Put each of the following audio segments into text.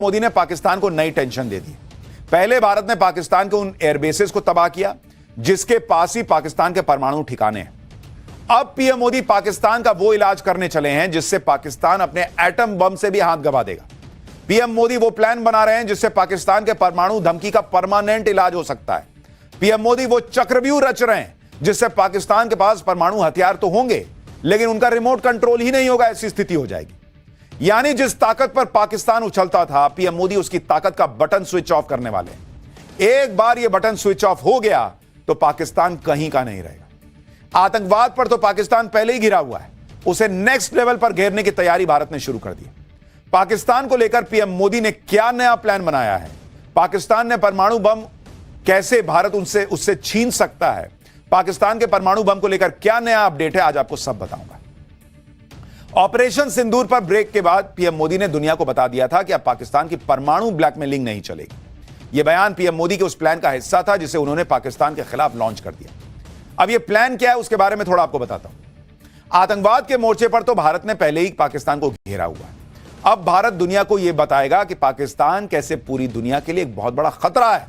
मोदी ने पाकिस्तान को नई टेंशन दे दी। पहले भारत ने पाकिस्तान के उन एयरबेसेस को तबाह किया जिसके पास ही पाकिस्तान के परमाणु ठिकाने हैं। अब पीएम मोदी पाकिस्तान का वो इलाज करने चले हैं जिससे पाकिस्तान अपने एटम बम से भी हाथ गवा देगा। पीएम मोदी वो प्लान बना रहे हैं जिससे पाकिस्तान के परमाणु धमकी का परमानेंट इलाज हो सकता है। पीएम मोदी वो चक्रव्यूह रच रहे हैं जिससे पाकिस्तान के पास परमाणु हथियार तो होंगे लेकिन उनका रिमोट कंट्रोल ही नहीं होगा, ऐसी स्थिति हो जाएगी। यानी जिस ताकत पर पाकिस्तान उछलता था, पीएम मोदी उसकी ताकत का बटन स्विच ऑफ करने वाले हैं। एक बार यह बटन स्विच ऑफ हो गया तो पाकिस्तान कहीं का नहीं रहेगा। आतंकवाद पर तो पाकिस्तान पहले ही घिरा हुआ है, उसे नेक्स्ट लेवल पर घेरने की तैयारी भारत ने शुरू कर दी। पाकिस्तान को लेकर पीएम मोदी ने क्या नया प्लान बनाया है, पाकिस्तान ने परमाणु बम कैसे भारत उससे छीन सकता है, पाकिस्तान के परमाणु बम को लेकर क्या नया अपडेट है, आज आपको सब बताऊंगा। ऑपरेशन सिंदूर पर ब्रेक के बाद पीएम मोदी ने दुनिया को बता दिया था कि अब पाकिस्तान की परमाणु ब्लैकमेलिंग नहीं चलेगी। यह बयान पीएम मोदी के उस प्लान का हिस्सा था जिसे उन्होंने पाकिस्तान के खिलाफ लॉन्च कर दिया। अब यह प्लान क्या है उसके बारे में थोड़ा आपको बताता हूं। आतंकवाद के मोर्चे पर तो भारत ने पहले ही पाकिस्तान को घेरा हुआ है। अब भारत दुनिया को यह बताएगा कि पाकिस्तान कैसे पूरी दुनिया के लिए एक बहुत बड़ा खतरा है,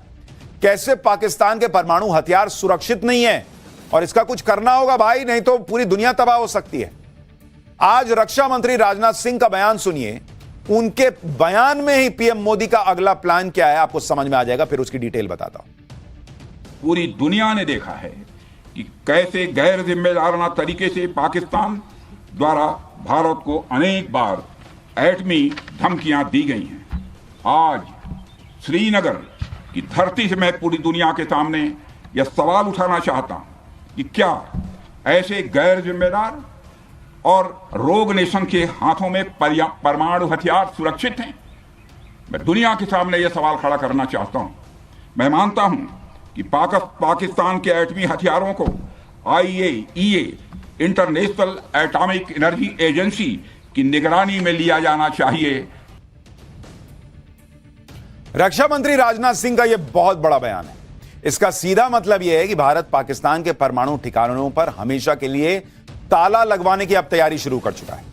कैसे पाकिस्तान के परमाणु हथियार सुरक्षित नहीं है और इसका कुछ करना होगा भाई, नहीं तो पूरी दुनिया तबाह हो सकती है। आज रक्षा मंत्री राजनाथ सिंह का बयान सुनिए। उनके बयान में ही पीएम मोदी का अगला प्लान क्या है आपको समझ में आ जाएगा, फिर उसकी डिटेल बताता हूं। पूरी दुनिया ने देखा है कि कैसे गैर जिम्मेदाराना तरीके से पाकिस्तान द्वारा भारत को अनेक बार एटमी धमकियां दी गई हैं। आज श्रीनगर की धरती से मैं पूरी दुनिया के सामने यह सवाल उठाना चाहता हूं कि क्या ऐसे गैर जिम्मेदार और रोग नेशन के हाथों में परमाणु हथियार सुरक्षित हैं? मैं दुनिया के सामने यह सवाल खड़ा करना चाहता हूं। मैं मानता हूं कि पाकिस्तान के एटमी हथियारों को IAEA international atomic energy agency की निगरानी में लिया जाना चाहिए। रक्षा मंत्री राजनाथ सिंह का यह बहुत बड़ा बयान है। इसका सीधा मतलब यह है कि भारत पाकिस्तान के परमाणु ठिकानों पर हमेशा के लिए ताला लगवाने की अब तैयारी शुरू कर चुका है।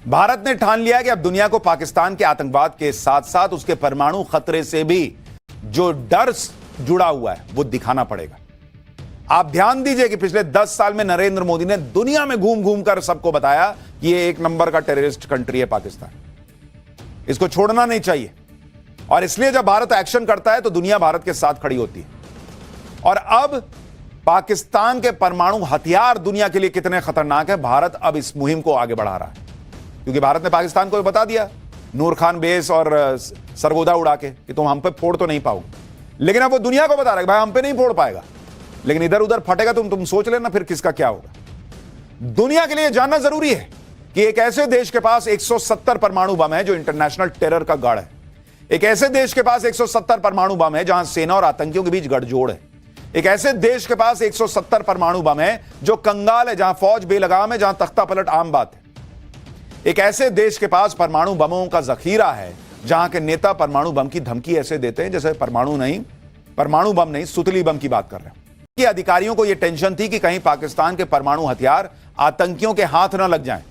भारत ने ठान लिया कि अब दुनिया को पाकिस्तान के आतंकवाद के साथ साथ उसके परमाणु खतरे से भी जो डर जुड़ा हुआ है वो दिखाना पड़ेगा। आप ध्यान दीजिए कि पिछले 10 साल में नरेंद्र मोदी ने दुनिया में घूम घूम कर सबको बताया कि ये एक नंबर का टेररिस्ट कंट्री है पाकिस्तान, इसको छोड़ना नहीं चाहिए। और इसलिए जब भारत एक्शन करता है तो दुनिया भारत के साथ खड़ी होती है। और अब पाकिस्तान के परमाणु हथियार दुनिया के लिए कितने खतरनाक है, भारत अब इस मुहिम को आगे बढ़ा रहा है। क्योंकि भारत ने पाकिस्तान को बता दिया नूर खान बेस और सरगोदा उड़ा के कि तुम हम पे फोड़ तो नहीं पाओगे, लेकिन अब वो दुनिया को बता रहा है भाई हम पे नहीं फोड़ पाएगा, लेकिन इधर उधर फटेगा तुम सोच लेना फिर किसका क्या होगा। दुनिया के लिए जानना जरूरी है कि एक ऐसे देश के पास 170 परमाणु बम है जो इंटरनेशनल टेरर का गढ़ है। एक ऐसे देश के पास 170 परमाणु बम है जहां सेना और आतंकियों के बीच गठजोड़ है। एक ऐसे देश के पास 170 परमाणु बम है जो कंगाल है, जहां फौज बेलगाम है, जहां तख्ता पलट आम बात है। एक ऐसे देश के पास परमाणु बमों का जखीरा है जहां के नेता परमाणु बम की धमकी ऐसे देते हैं जैसे परमाणु बम नहीं सुतली बम की बात कर रहे हैं। कि अधिकारियों को यह टेंशन थी कि कहीं पाकिस्तान के परमाणु हथियार आतंकियों के हाथ न लग जाएं।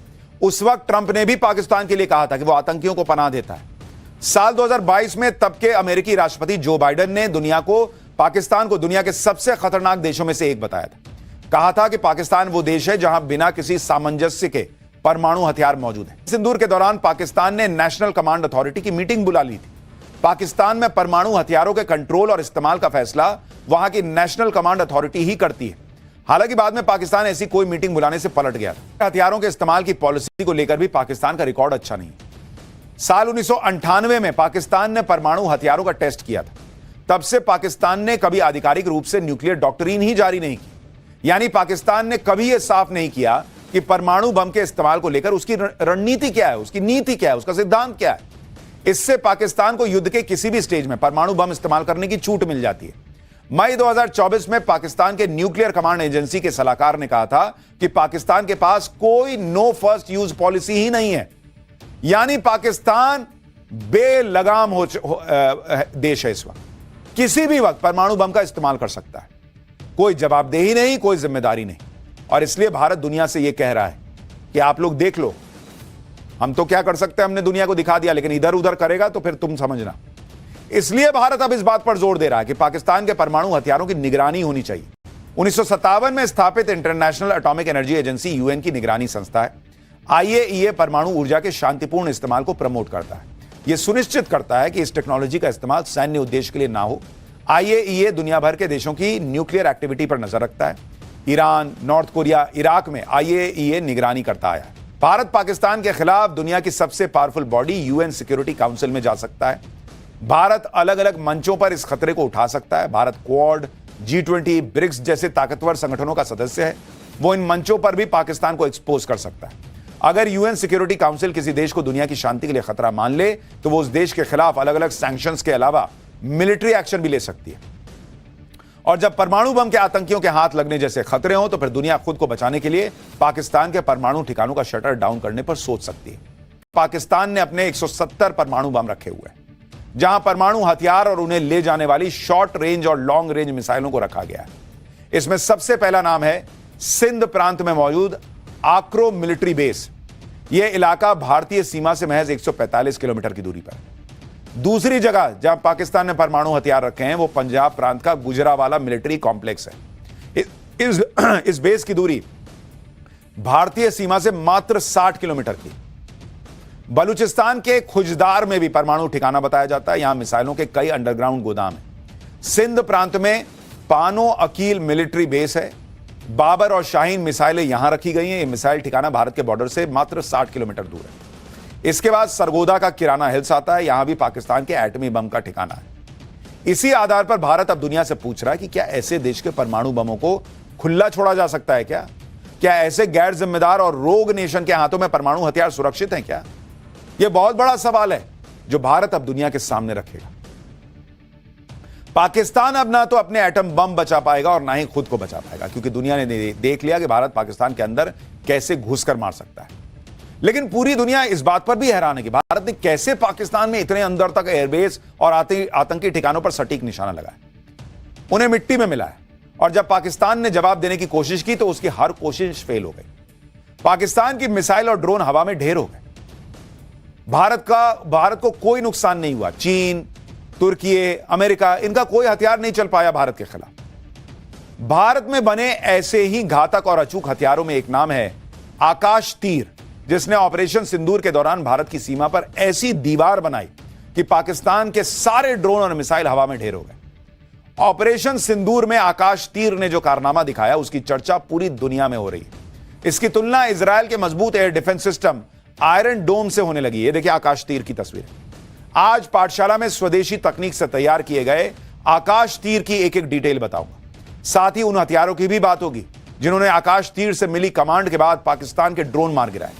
उस वक्त ट्रंप ने भी पाकिस्तान के लिए कहा था कि वो आतंकियों को पनाह देता है। साल 2022 में तब के अमेरिकी राष्ट्रपति जो बाइडेन ने पाकिस्तान को दुनिया के सबसे खतरनाक देशों में से एक बताया था। कहा था कि पाकिस्तान वो देश है जहां बिना किसी सामंजस्य के परमाणु हथियार मौजूद हैं। सिंदूर के दौरान पाकिस्तान ने नेशनल कमांड अथॉरिटी की मीटिंग बुला ली थी। पाकिस्तान में परमाणु हथियारों के कंट्रोल और इस्तेमाल का फैसला वहां की नेशनल कमांड अथॉरिटी ही करती है। हालांकि बाद में पाकिस्तान ऐसी कोई मीटिंग बुलाने से पलट गया था। हथियारों के इस्तेमाल की पॉलिसी को लेकर भी पाकिस्तान का रिकॉर्ड अच्छा नहीं। साल 1998 में पाकिस्तान ने परमाणु हथियारों का टेस्ट किया था। तब से पाकिस्तान ने कभी आधिकारिक रूप से न्यूक्लियर डॉक्ट्रिन ही जारी नहीं की। यानी पाकिस्तान ने कभी यह साफ नहीं किया कि परमाणु बम के इस्तेमाल को लेकर उसकी रणनीति क्या है, उसकी नीति क्या है, उसका सिद्धांत क्या है। इससे पाकिस्तान को युद्ध के किसी भी स्टेज में परमाणु बम इस्तेमाल करने की छूट मिल जाती है। मई 2024 में पाकिस्तान के न्यूक्लियर कमांड एजेंसी के सलाहकार ने कहा था कि पाकिस्तान के पास कोई नो फर्स्ट यूज पॉलिसी ही नहीं है। यानी पाकिस्तान बेलगाम देश है, इस वक्त किसी भी वक्त परमाणु बम का इस्तेमाल कर सकता है। कोई जवाबदेही नहीं, कोई जिम्मेदारी नहीं। और इसलिए भारत दुनिया से यह कह रहा है कि आप लोग देख लो, हम तो क्या कर सकते हैं, हमने दुनिया को दिखा दिया, लेकिन इधर उधर करेगा तो फिर तुम समझना। इसलिए भारत अब इस बात पर जोर दे रहा है कि पाकिस्तान के परमाणु हथियारों की निगरानी होनी चाहिए। 1957 में स्थापित international atomic energy agency UN की निगरानी संस्था है। आईएईए परमाणु ऊर्जा के शांतिपूर्ण इस्तेमाल को प्रमोट करता है। यह सुनिश्चित करता है कि इस टेक्नोलॉजी का इस्तेमाल सैन्य उद्देश्य के लिए ना हो। आईएईए दुनिया भर के देशों की न्यूक्लियर एक्टिविटी पर नजर रखता है। ईरान, नॉर्थ कोरिया, इराक में आईएईए निगरानी करता आया है। भारत पाकिस्तान के खिलाफ दुनिया की सबसे powerful body UN security council में जा सकता है। भारत अलग अलग मंचों पर इस खतरे को उठा सकता है। भारत क्वाड, G20, ब्रिक्स जैसे ताकतवर संगठनों का सदस्य है। वो इन मंचों पर भी पाकिस्तान को एक्सपोज कर सकता है। अगर यूएन सिक्योरिटी काउंसिल किसी देश को दुनिया की शांति के लिए खतरा मान ले तो वो उस देश के खिलाफ अलग अलग सैंक्शंस के अलावा मिलिट्री एक्शन भी ले सकती है। और जब परमाणु बम के आतंकियों के हाथ लगने जैसे खतरे हो तो फिर दुनिया खुद को बचाने के लिए पाकिस्तान के परमाणु ठिकानों का शटर डाउन करने पर सोच सकती है। पाकिस्तान ने अपने 170 परमाणु बम रखे हुए हैं, जहां परमाणु हथियार और उन्हें ले जाने वाली शॉर्ट रेंज और लॉन्ग रेंज मिसाइलों को रखा गया है। इसमें सबसे पहला नाम है सिंध प्रांत में मौजूद आक्रो मिलिट्री बेस। यह इलाका भारतीय सीमा से महज 145 किलोमीटर की दूरी पर है। दूसरी जगह जहां पाकिस्तान ने परमाणु हथियार रखे हैं वो पंजाब प्रांत का गुजरावाला मिलिट्री कॉम्प्लेक्स है। इस बेस की दूरी भारतीय सीमा से मात्र 60 किलोमीटर की। बलूचिस्तान के खुजदार में भी परमाणु ठिकाना बताया जाता है। यहां मिसाइलों के कई अंडरग्राउंड गोदाम हैं। सिंध प्रांत में पानो अकील मिलिट्री बेस है। बाबर और शाहीन मिसाइलें यहां रखी गई हैं। यह मिसाइल ठिकाना भारत के बॉर्डर से मात्र 60 किलोमीटर दूर है। इसके बाद सरगोदा का किराना हिल्स आता है। यहां भी पाकिस्तान के एटमी बम का ठिकाना है। इसी आधार पर भारत अब दुनिया से पूछ रहा है कि क्या ऐसे देश के परमाणु बमों को खुला छोड़ा जा सकता है क्या ऐसे गैर जिम्मेदार और रोग नेशन के हाथों में परमाणु हथियार सुरक्षित हैं क्या? यह बहुत बड़ा सवाल है जो भारत अब दुनिया के सामने रखेगा। पाकिस्तान अब ना तो अपने एटम बम बचा पाएगा और ना ही खुद को बचा पाएगा, क्योंकि दुनिया ने देख लिया कि भारत पाकिस्तान के अंदर कैसे घुसकर मार सकता है। लेकिन पूरी दुनिया इस बात पर भी हैरान है कि भारत ने कैसे पाकिस्तान में इतने अंदर तक एयरबेस और आतंकी ठिकानों पर सटीक निशाना लगाया, उन्हें मिट्टी में मिलाया। और जब पाकिस्तान ने जवाब देने की कोशिश की तो उसकी हर कोशिश फेल हो गई। पाकिस्तान की मिसाइल और ड्रोन हवा में ढेर हो गए। भारत को कोई नुकसान नहीं हुआ। चीन, तुर्की, अमेरिका, इनका कोई हथियार नहीं चल पाया भारत के खिलाफ। भारत में बने ऐसे ही घातक और अचूक हथियारों में एक नाम है आकाश तीर, जिसने ऑपरेशन सिंदूर के दौरान भारत की सीमा पर ऐसी दीवार बनाई कि पाकिस्तान के सारे ड्रोन और मिसाइल हवा में ढेर हो गए। ऑपरेशन सिंदूर में आकाश तीर ने जो कारनामा दिखाया उसकी चर्चा पूरी दुनिया में हो रही है। इसकी तुलना इजरायल के मजबूत एयर डिफेंस सिस्टम आयरन डोम से होने लगी है। देखिए आकाश तीर की तस्वीर। आज पाठशाला में स्वदेशी तकनीक से तैयार किए गए आकाश तीर की एक एक डिटेल बताऊंगा। साथ ही उन हथियारों की भी बात होगी जिन्होंने आकाश तीर से मिली कमांड के बाद पाकिस्तान के ड्रोन मार गिराए।